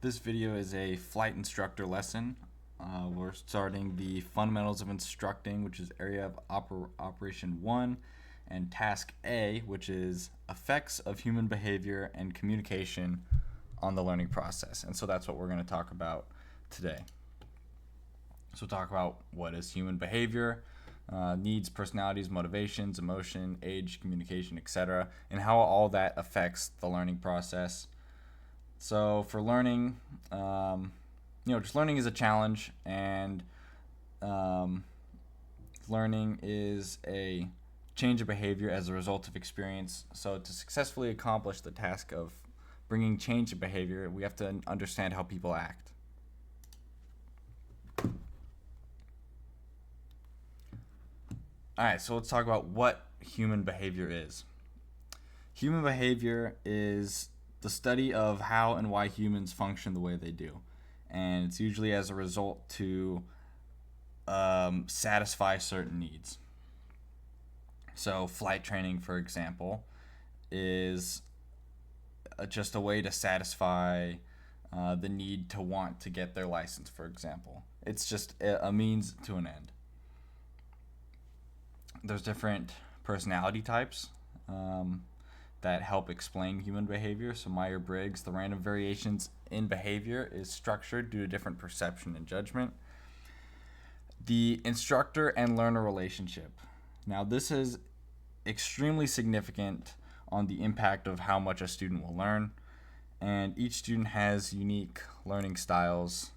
This video is a flight instructor lesson. We're starting the fundamentals of instructing, which is area of operation 1, and task A, which is effects of human behavior and communication on the learning process. And so that's what we're going to talk about today. So we'll talk about what is human behavior, needs, personalities, motivations, emotion, age, communication, etc., and how all that affects the learning process. So for learning, just learning is a challenge, and learning is a change of behavior as a result of experience. So to successfully accomplish the task of bringing change of behavior, we have to understand how people act. All right, so let's talk about what human behavior is. Human behavior is the study of how and why humans function the way they do. And it's usually as a result to satisfy certain needs. So flight training, for example, is just a way to satisfy the need to want to get their license, for example. It's just a means to an end. There's different personality types that help explain human behavior. So Myers-Briggs, the random variations in behavior is structured due to different perception and judgment. The instructor and learner relationship. Now this is extremely significant on the impact of how much a student will learn. And each student has unique learning styles.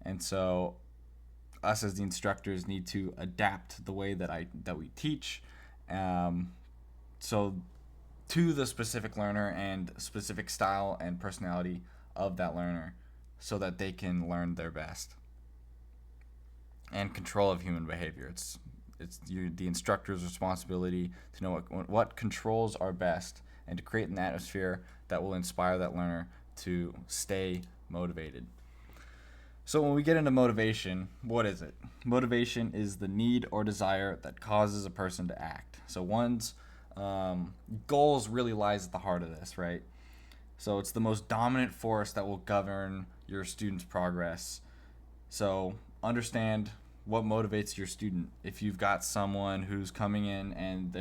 And so us as the instructors need to adapt the way that we teach. So to the specific learner and specific style and personality of that learner so that they can learn their best. And control of human behavior. It's the instructor's responsibility to know what controls are best and to create an atmosphere that will inspire that learner to stay motivated. So when we get into motivation, what is it? Motivation is the need or desire that causes a person to act. So one's goals really lies at the heart of this, right? So it's the most dominant force that will govern your student's progress. So understand what motivates your student. If you've got someone who's coming in and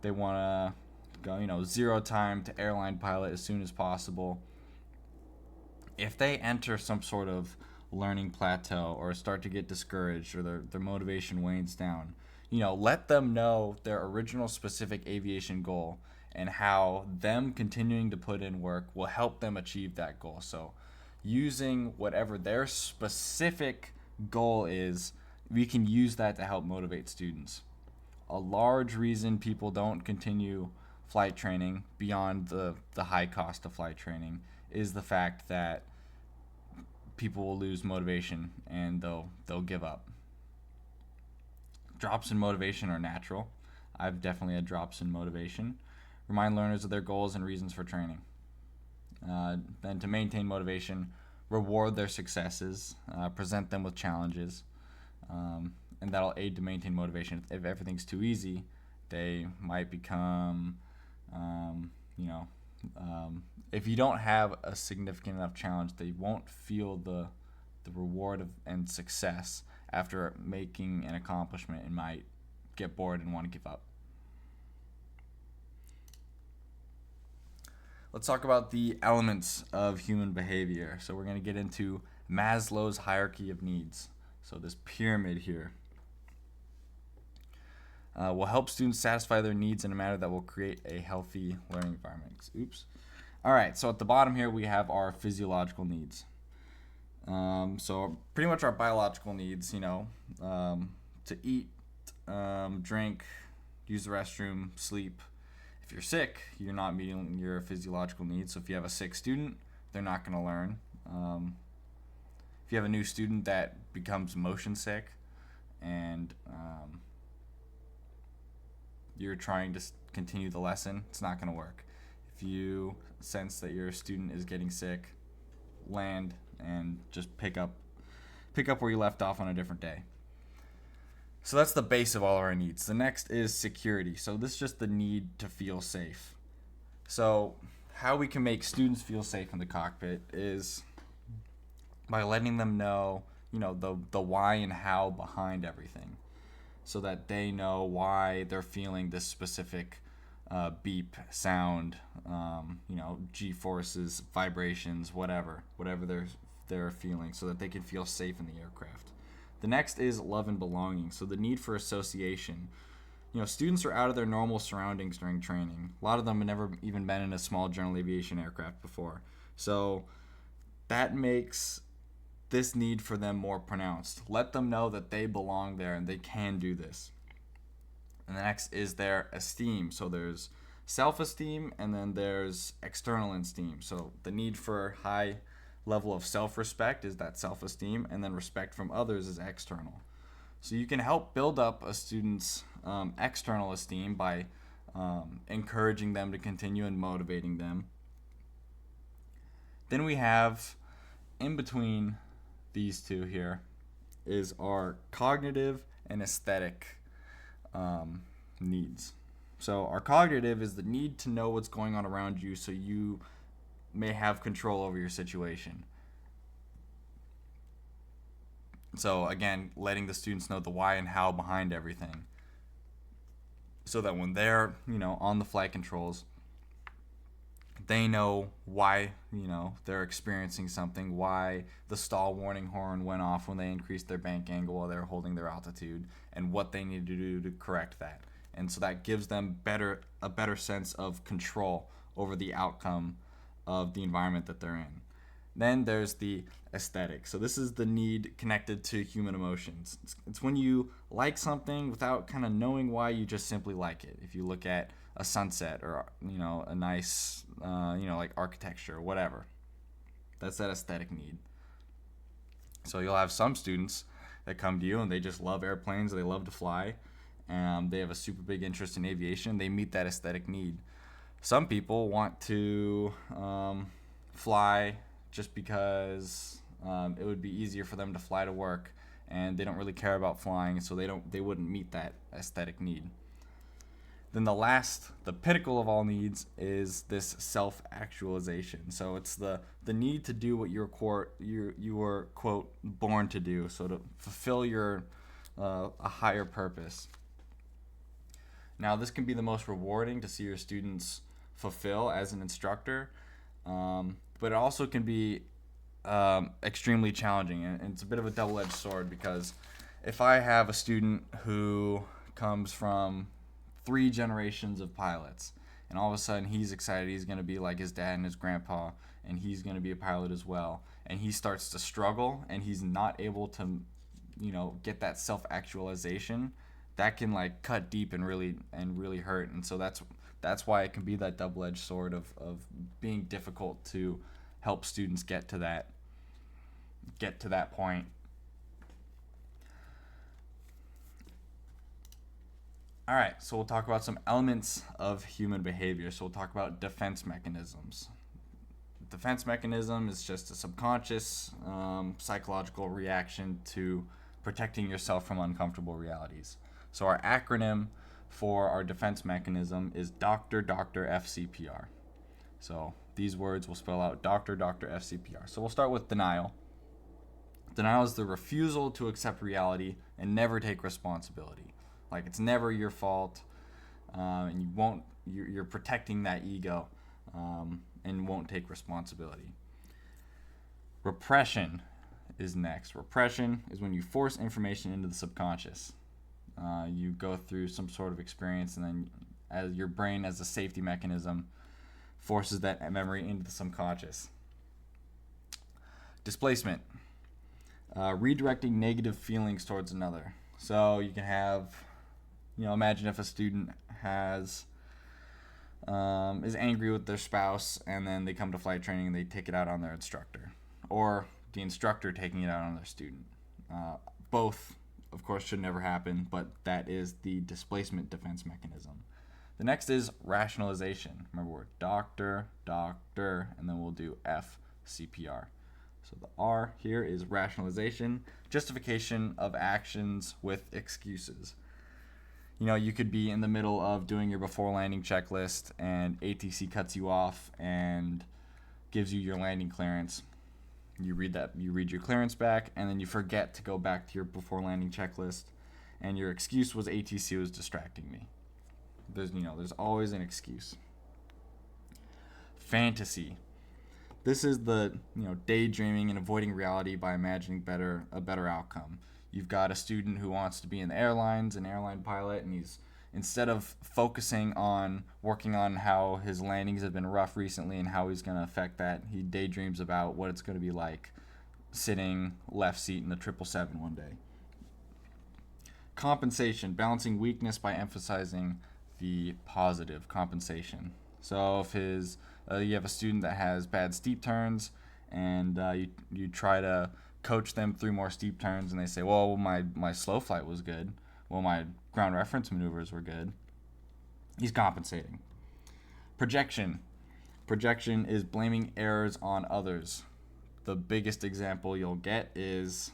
they want to go, 0 time to airline pilot as soon as possible, if they enter some sort of learning plateau or start to get discouraged or their motivation wanes down, let them know their original specific aviation goal and how them continuing to put in work will help them achieve that goal. So using whatever their specific goal is, we can use that to help motivate students. A large reason people don't continue flight training beyond the high cost of flight training is the fact that people will lose motivation and they'll give up. Drops in motivation are natural. I've definitely had drops in motivation. Remind learners of their goals and reasons for training. Then to maintain motivation, reward their successes, present them with challenges, and that'll aid to maintain motivation. If everything's too easy, they might become, if you don't have a significant enough challenge, they won't feel the reward and success after making an accomplishment and might get bored and want to give up. Let's talk about the elements of human behavior. So we're going to get into Maslow's hierarchy of needs. So this pyramid here will help students satisfy their needs in a manner that will create a healthy learning environment. All right, so at the bottom here we have our physiological needs. So pretty much our biological needs, to eat, drink, use the restroom, sleep. If you're sick, you're not meeting your physiological needs. So if you have a sick student, they're not going to learn. If you have a new student that becomes motion sick and you're trying to continue the lesson, it's not going to work. If you sense that your student is getting sick, land and just pick up where you left off on a different day. So that's the base of all our needs. The next is security. So this is just the need to feel safe. So how we can make students feel safe in the cockpit is by letting them know, the why and how behind everything, so that they know why they're feeling this specific beep, sound, G forces, vibrations, whatever they're feeling, so that they can feel safe in the aircraft. The next is love and belonging. So the need for association. Students are out of their normal surroundings during training. A lot of them have never even been in a small general aviation aircraft before. So that makes this need for them more pronounced. Let them know that they belong there and they can do this. And the next is their esteem. So there's self-esteem, and then there's external esteem. So the need for high level of self-respect is that self-esteem, and then respect from others is external. So you can help build up a student's external esteem by encouraging them to continue and motivating them. Then we have, in between these two here, is our cognitive and aesthetic needs. So our cognitive is the need to know what's going on around you so you may have control over your situation. So again, letting the students know the why and how behind everything, so that when they're, on the flight controls, they know why, they're experiencing something, why the stall warning horn went off when they increased their bank angle while they're holding their altitude, and what they need to do to correct that. And so that gives them a better sense of control over the outcome of the environment that they're in. Then there's the aesthetic. So this is the need connected to human emotions. It's when you like something without kind of knowing why, you just simply like it. If you look at a sunset, or a nice like architecture or whatever, that's that aesthetic need. So you'll have some students that come to you and they just love airplanes, they love to fly, and they have a super big interest in aviation. They meet that aesthetic need. Some people want to fly just because it would be easier for them to fly to work, and they don't really care about flying, so they wouldn't meet that aesthetic need. Then the pinnacle of all needs is this self-actualization. So it's the need to do what you were quote born to do, so to fulfill your a higher purpose. Now this can be the most rewarding to see your students fulfill as an instructor, but it also can be extremely challenging, and it's a bit of a double-edged sword, because if I have a student who comes from 3 generations of pilots, and all of a sudden he's excited, he's going to be like his dad and his grandpa, and he's going to be a pilot as well, and he starts to struggle and he's not able to get that self-actualization, that can like cut deep and really hurt. And so that's why it can be that double-edged sword of being difficult to help students get to that point. All right, so we'll talk about some elements of human behavior. So we'll talk about defense mechanisms. Defense mechanism is just a subconscious psychological reaction to protecting yourself from uncomfortable realities. So our acronym for our defense mechanism is Dr. FCPR. So these words will spell out Dr. FCPR. So we'll start with denial. Denial is the refusal to accept reality and never take responsibility. Like, it's never your fault, and you're protecting that ego, and won't take responsibility. Repression is next. Repression is when you force information into the subconscious. You go through some sort of experience, and then as your brain, as a safety mechanism, forces that memory into the subconscious. Displacement. Redirecting negative feelings towards another. So you can have, imagine if a student is angry with their spouse, and then they come to flight training and they take it out on their instructor, or the instructor taking it out on their student. Both, of course, should never happen, but that is the displacement defense mechanism. The next is rationalization. Remember, we're doctor, and then we'll do FCPR. So the R here is rationalization, justification of actions with excuses. You could be in the middle of doing your before landing checklist, and ATC cuts you off and gives you your landing clearance. You read your clearance back, and then you forget to go back to your before landing checklist, and your excuse was ATC was distracting me. There's always an excuse. Fantasy. This is the daydreaming and avoiding reality by imagining a better outcome. You've got a student who wants to be in the airlines, an airline pilot, and he's, instead of focusing on working on how his landings have been rough recently and how he's going to affect that, he daydreams about what it's going to be like sitting left seat in the 777 one day. Compensation, balancing weakness by emphasizing the positive compensation. So if you have a student that has bad steep turns, and you try to coach them through more steep turns, and they say, well, my slow flight was good. Well, my ground reference maneuvers were good. He's compensating. Projection. Projection is blaming errors on others. The biggest example you'll get is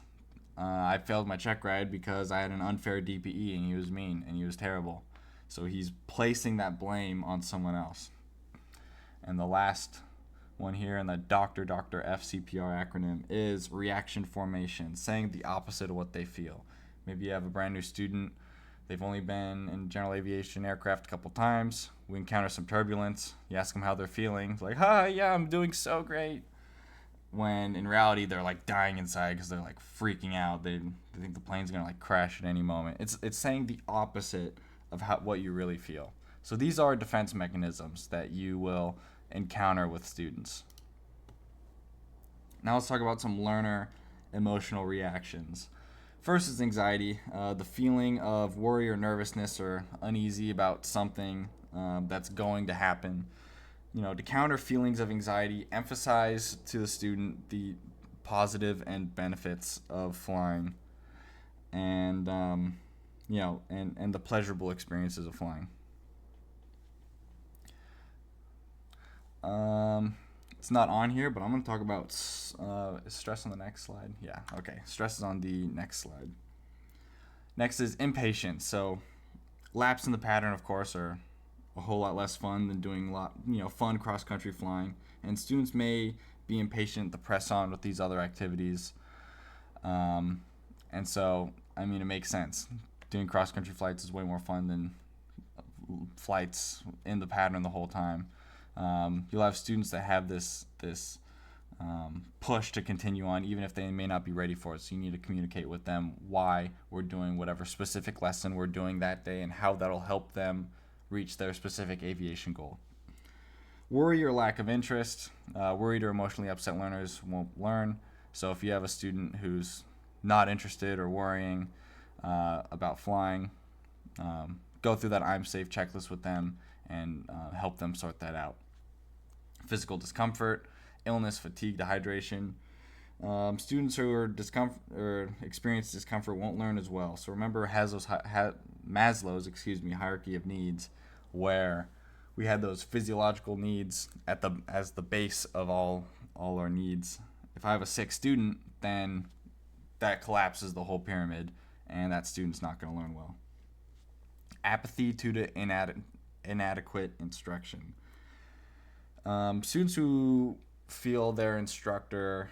I failed my check ride because I had an unfair DPE and he was mean and he was terrible. So he's placing that blame on someone else. And the last one here in the Dr. FCPR acronym is reaction formation, saying the opposite of what they feel. Maybe you have a brand new student, they've only been in general aviation aircraft a couple times, we encounter some turbulence, you ask them how they're feeling, it's like, hi, yeah, I'm doing so great. When in reality, they're like dying inside because they're like freaking out. They think the plane's gonna like crash at any moment. It's saying the opposite of what you really feel. So these are defense mechanisms that you will encounter with students. Now let's talk about some learner emotional reactions. First is anxiety, the feeling of worry or nervousness or uneasy about something that's going to happen. To counter feelings of anxiety, emphasize to the student the positive and benefits of flying, and and the pleasurable experiences of flying. It's not on here, but I'm going to talk about is stress on the next slide. Yeah, okay. Stress is on the next slide. Next is impatience. So laps in the pattern, of course, are a whole lot less fun than doing fun cross-country flying. And students may be impatient to press on with these other activities. And so, it makes sense. Doing cross-country flights is way more fun than flights in the pattern the whole time. You'll have students that have this push to continue on, even if they may not be ready for it. So you need to communicate with them why we're doing whatever specific lesson we're doing that day and how that'll help them reach their specific aviation goal. Worry or lack of interest. Worried or emotionally upset learners won't learn. So if you have a student who's not interested or worrying about flying, go through that I'm safe checklist with them and help them sort that out. Physical discomfort, illness, fatigue, dehydration. Students who are experience discomfort won't learn as well. So remember Maslow's hierarchy of needs, where we had those physiological needs as the base of all our needs. If I have a sick student, then that collapses the whole pyramid, and that student's not going to learn well. Apathy due to inadequate instruction. Students who feel their instructor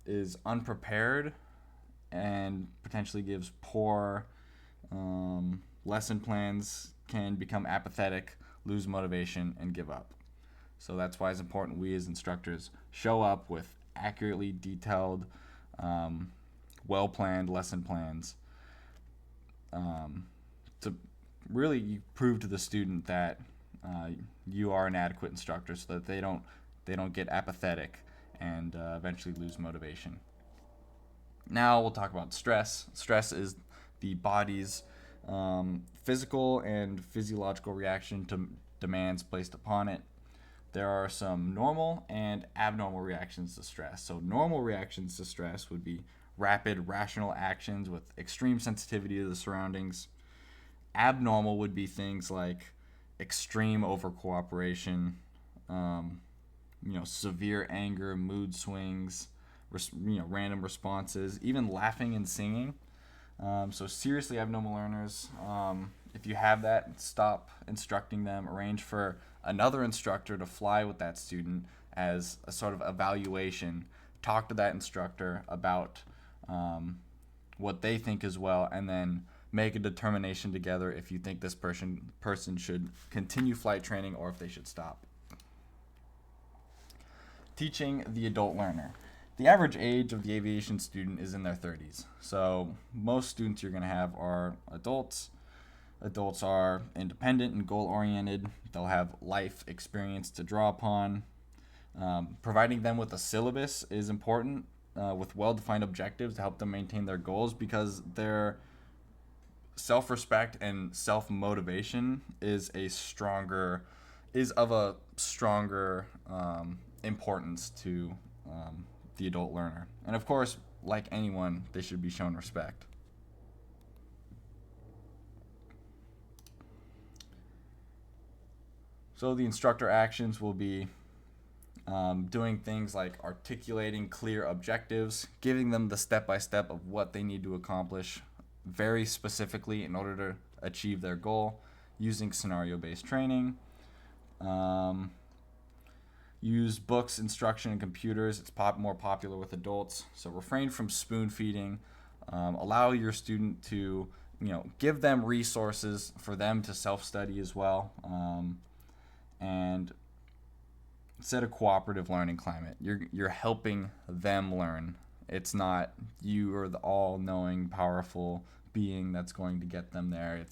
is unprepared and potentially gives poor lesson plans can become apathetic, lose motivation, and give up. So that's why it's important we as instructors show up with accurately detailed, well-planned lesson plans to really prove to the student that you are an adequate instructor, so that they don't get apathetic and eventually lose motivation. Now we'll talk about stress. Stress is the body's physical and physiological reaction to demands placed upon it. There are some normal and abnormal reactions to stress. So normal reactions to stress would be rapid, rational actions with extreme sensitivity to the surroundings. Abnormal would be things like extreme over-cooperation, severe anger, mood swings, random responses, even laughing and singing. So seriously abnormal learners, if you have that, stop instructing them. Arrange for another instructor to fly with that student as a sort of evaluation talk to that instructor about what they think as well, and then make a determination together if you think this person should continue flight training or if they should stop. Teaching the adult learner. The average age of the aviation student is in their 30s. So most students you're going to have are adults. Adults are independent and goal-oriented. They'll have life experience to draw upon. Providing them with a syllabus is important, with well-defined objectives to help them maintain their goals, because their self-respect and self-motivation is of a stronger importance to the adult learner. And of course, like anyone, they should be shown respect. So the instructor actions will be doing things like articulating clear objectives, giving them the step-by-step of what they need to accomplish very specifically in order to achieve their goal, using scenario-based training. Use books, instruction, and computers. It's more popular with adults. So refrain from spoon feeding. Allow your student to, give them resources for them to self-study as well. And set a cooperative learning climate. You're helping them learn. It's not you are the all-knowing, powerful being that's going to get them there.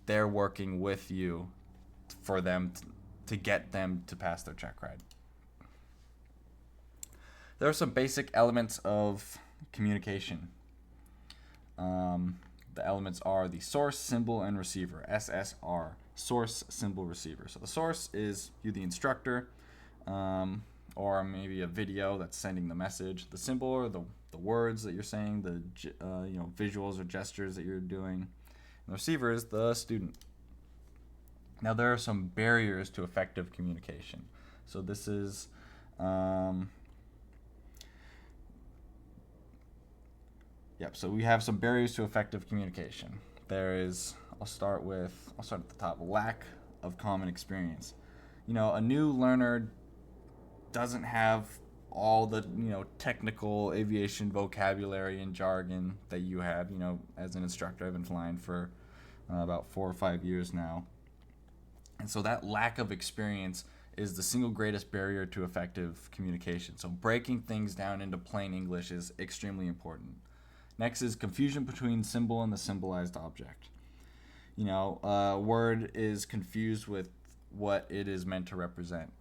They're working with you for them to get them to pass their check ride. There are some basic elements of communication. The elements are the source, symbol, and receiver. SSR, source, symbol, receiver. So the source is you, the instructor, or maybe a video that's sending the message. The symbol are the words that you're saying, the visuals or gestures that you're doing. And the receiver is the student. Now there are some barriers to effective communication. So this is so we have some barriers to effective communication. There is, I'll start at the top, lack of common experience. A new learner doesn't have all the, technical aviation vocabulary and jargon that you have. As an instructor, I've been flying for about 4 or 5 years now. And so that lack of experience is the single greatest barrier to effective communication. So breaking things down into plain English is extremely important. Next is confusion between symbol and the symbolized object. A word is confused with what it is meant to represent.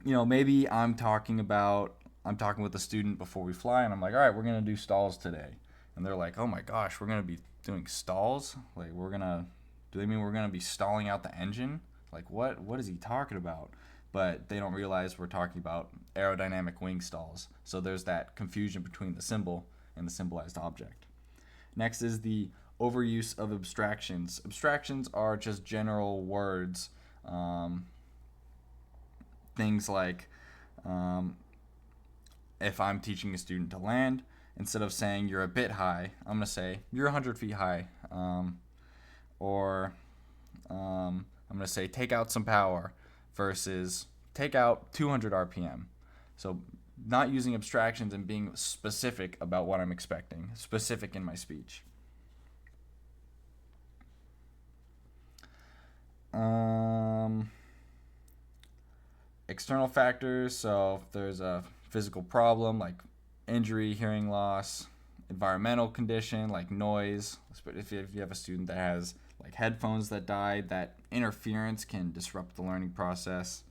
Maybe I'm talking with a student before we fly, and I'm like, all right, we're going to do stalls today. And they're like, oh my gosh, we're going to be doing stalls? Like, do they mean we're going to be stalling out the engine? Like, what is he talking about? But they don't realize we're talking about aerodynamic wing stalls. So there's that confusion between the symbol and the symbolized object. Next is the overuse of abstractions. Abstractions are just general words. Things like if I'm teaching a student to land, instead of saying you're a bit high, I'm going to say you're 100 feet high. Or I'm going to say take out some power versus take out 200 RPM. So not using abstractions and being specific about what I'm expecting, specific in my speech. External factors, so if there's a physical problem like injury, hearing loss, environmental condition like noise, if you have a student that has like headphones that die, that interference can disrupt the learning process.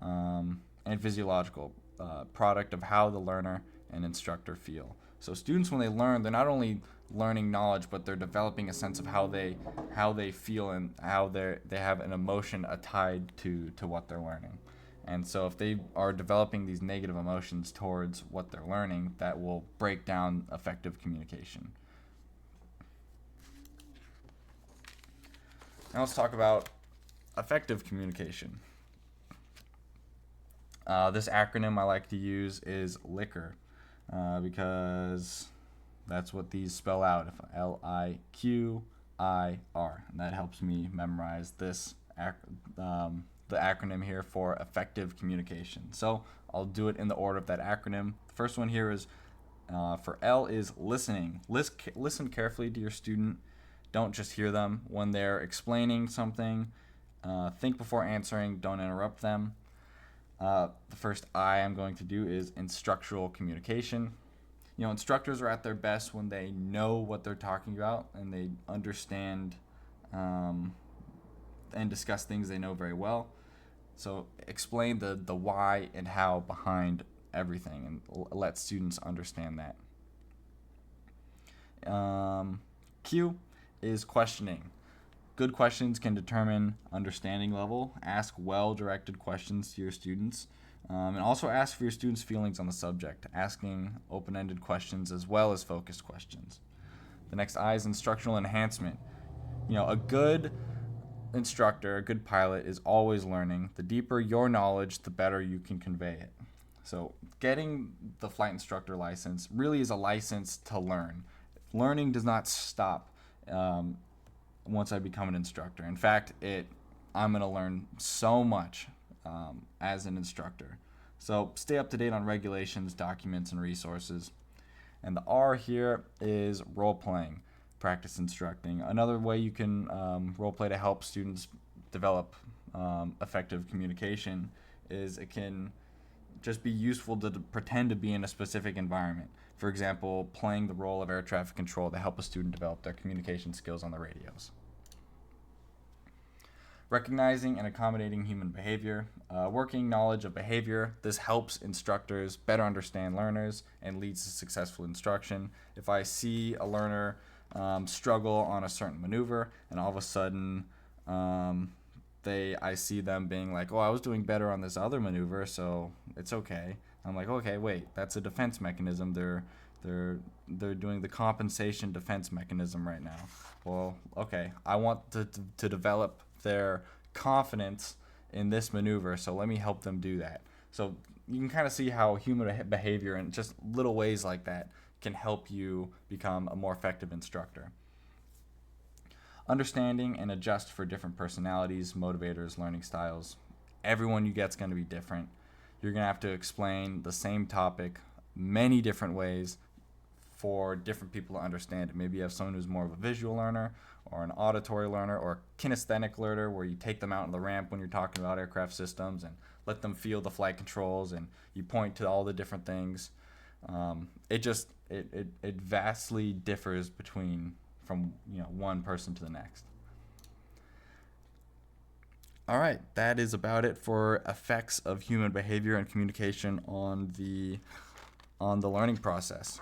And physiological, product of how the learner and instructor feel. So students, when they learn, they're not only learning knowledge, but they're developing a sense of how they feel and how they have an emotion tied to what they're learning. And so if they are developing these negative emotions towards what they're learning, that will break down effective communication. Now let's talk about effective communication. This acronym I like to use is LIQUIR, because that's what these spell out, LIQIR, and that helps me memorize this the acronym here for effective communication. So I'll do it in the order of that acronym. The first one here is for L is listening. Listen carefully to your student. Don't just hear them when they're explaining something. Think before answering. Don't interrupt them. The first I I'm going to do is instructional communication. Instructors are at their best when they know what they're talking about and they understand and discuss things they know very well. So explain the why and how behind everything and let students understand that. Q is questioning. Good questions can determine understanding level. Ask well-directed questions to your students. And also ask for your students' feelings on the subject, asking open-ended questions as well as focused questions. The next I is instructional enhancement. A good instructor, a good pilot is always learning. The deeper your knowledge, the better you can convey it. So getting the flight instructor license really is a license to learn. Learning does not stop once I become an instructor. In fact, I'm going to learn so much as an instructor. So stay up to date on regulations, documents, and resources. And the R here is role playing, practice instructing. Another way you can role play to help students develop effective communication is it can just be useful to pretend to be in a specific environment. For example, playing the role of air traffic control to help a student develop their communication skills on the radios. Recognizing and accommodating human behavior. Working knowledge of behavior. This helps instructors better understand learners and leads to successful instruction. If I see a learner struggle on a certain maneuver and all of a sudden I see them being like, oh, I was doing better on this other maneuver, so it's okay. I'm like, okay, wait, that's a defense mechanism. They're doing the compensation defense mechanism right now. Well, okay, I want to develop their confidence in this maneuver, so let me help them do that. So you can kind of see how human behavior and just little ways like that can help you become a more effective instructor. Understanding and adjust for different personalities, motivators, learning styles. Everyone you get is going to be different. You're going to have to explain the same topic many different ways for different people to understand it. Maybe you have someone who's more of a visual learner or an auditory learner or a kinesthetic learner where you take them out on the ramp when you're talking about aircraft systems and let them feel the flight controls and you point to all the different things. It vastly differs from one person to the next. All right, that is about it for effects of human behavior and communication on the learning process.